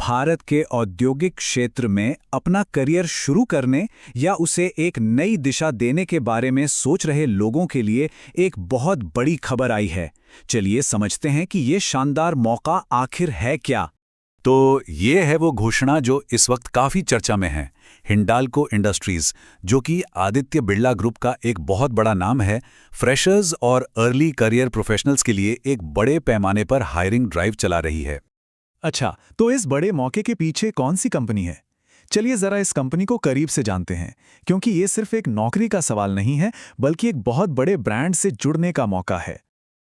भारत के औद्योगिक क्षेत्र में अपना करियर शुरू करने या उसे एक नई दिशा देने के बारे में सोच रहे लोगों के लिए एक बहुत बड़ी खबर आई है। चलिए समझते हैं कि ये शानदार मौका आखिर है क्या। तो ये है वो घोषणा जो इस वक्त काफी चर्चा में है। हिंडाल्को इंडस्ट्रीज, जो कि आदित्य बिरला ग्रुप का एक बहुत बड़ा नाम है, फ्रेशर्स और अर्ली करियर प्रोफेशनल्स के लिए एक बड़े पैमाने पर हायरिंग ड्राइव चला रही है। अच्छा, तो इस बड़े मौके के पीछे कौन सी कंपनी है? चलिए जरा इस कंपनी को करीब से जानते हैं, क्योंकि ये सिर्फ एक नौकरी का सवाल नहीं है, बल्कि एक बहुत बड़े ब्रांड से जुड़ने का मौका है।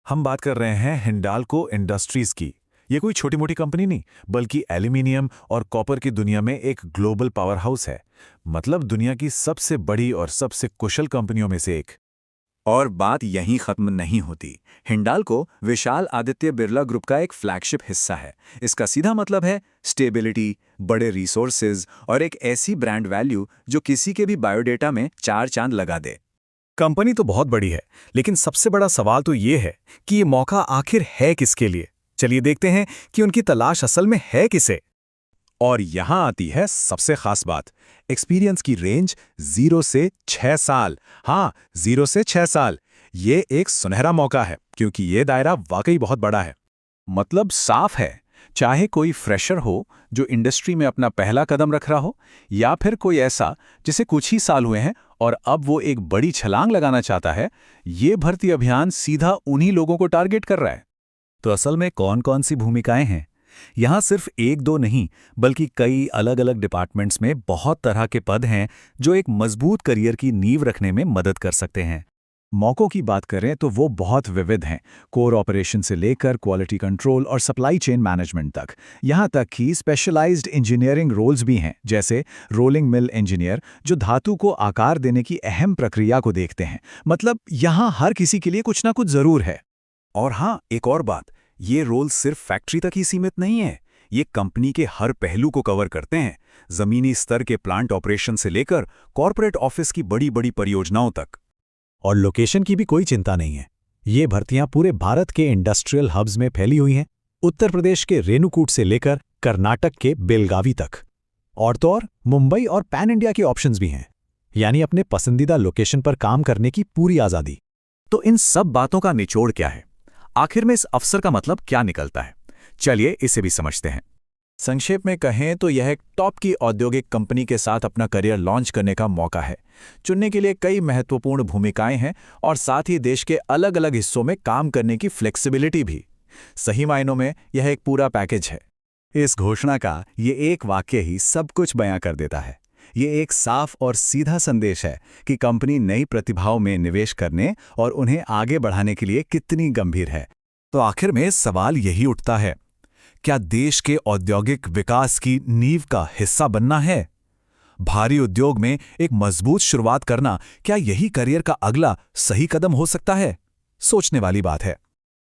हम बात कर रहे हैं हिंडाल्को इंडस्ट्रीज की। ये कोई छोटी मोटी कंपनी नहीं, बल्कि एल्यूमिनियम और कॉपर की दुनिया में एक ग्लोबल पावर हाउस है। मतलब दुनिया की सबसे बड़ी और सबसे कुशल कंपनियों में से एक। और बात यहीं खत्म नहीं होती। हिंडाल्को विशाल आदित्य बिरला ग्रुप का एक फ्लैगशिप हिस्सा है। इसका सीधा मतलब है स्टेबिलिटी, बड़े रिसोर्सेज और एक ऐसी ब्रांड वैल्यू जो किसी के भी बायोडेटा में 4 चांद लगा दे। कंपनी तो बहुत बड़ी है, लेकिन सबसे बड़ा सवाल तो ये है कि ये मौका आखिर है किसके लिए। चलिए देखते हैं कि उनकी तलाश असल में है किसे। और यहां आती है सबसे खास बात, एक्सपीरियंस की रेंज 0 से 6 साल। हाँ, 0 से 6 साल। ये एक सुनहरा मौका है, क्योंकि ये दायरा वाकई बहुत बड़ा है। मतलब साफ है, चाहे कोई फ्रेशर हो जो इंडस्ट्री में अपना पहला कदम रख रहा हो, या फिर कोई ऐसा जिसे कुछ ही साल हुए हैं और अब वो एक बड़ी छलांग लगाना चाहता है, ये भर्ती अभियान सीधा उन्हीं लोगों को टारगेट कर रहा है। तो असल में कौन कौन सी भूमिकाएं हैं? यहाँ सिर्फ एक दो नहीं, बल्कि कई अलग अलग डिपार्टमेंट्स में बहुत तरह के पद हैं जो एक मजबूत करियर की नींव रखने में मदद कर सकते हैं। मौकों की बात करें तो वो बहुत विविध हैं, कोर ऑपरेशन से लेकर क्वालिटी कंट्रोल और सप्लाई चेन मैनेजमेंट तक। यहाँ तक कि स्पेशलाइज्ड इंजीनियरिंग रोल्स भी हैं, जैसे रोलिंग मिल इंजीनियर, जो धातु को आकार देने की अहम प्रक्रिया को देखते हैं। मतलब यहाँ हर किसी के लिए कुछ ना कुछ जरूर है। और हाँ, एक और बात, ये रोल सिर्फ फैक्ट्री तक ही सीमित नहीं है। ये कंपनी के हर पहलू को कवर करते हैं, जमीनी स्तर के प्लांट ऑपरेशन से लेकर कॉर्पोरेट ऑफिस की बड़ी बड़ी परियोजनाओं तक। और लोकेशन की भी कोई चिंता नहीं है। ये भर्तियां पूरे भारत के इंडस्ट्रियल हब्स में फैली हुई हैं, उत्तर प्रदेश के रेणुकूट से लेकर कर्नाटक के बेलगावी तक। और तो और मुंबई और पैन इंडिया के ऑप्शंस भी हैं, यानी अपने पसंदीदा लोकेशन पर काम करने की पूरी आज़ादी। तो इन सब बातों का निचोड़ क्या है? आखिर में इस अवसर का मतलब क्या निकलता है? चलिए इसे भी समझते हैं। संक्षेप में कहें तो यह एक टॉप की औद्योगिक कंपनी के साथ अपना करियर लॉन्च करने का मौका है। चुनने के लिए कई महत्वपूर्ण भूमिकाएं हैं और साथ ही देश के अलग अलग हिस्सों में काम करने की फ्लेक्सिबिलिटी भी। सही मायनों में यह एक पूरा पैकेज है। इस घोषणा का ये एक वाक्य ही सब कुछ बयां कर देता है। ये एक साफ और सीधा संदेश है कि कंपनी नई प्रतिभाओं में निवेश करने और उन्हें आगे बढ़ाने के लिए कितनी गंभीर है। तो आखिर में सवाल यही उठता है, क्या देश के औद्योगिक विकास की नींव का हिस्सा बनना है? भारी उद्योग में एक मजबूत शुरुआत करना, क्या यही करियर का अगला सही कदम हो सकता है? सोचने वाली बात है।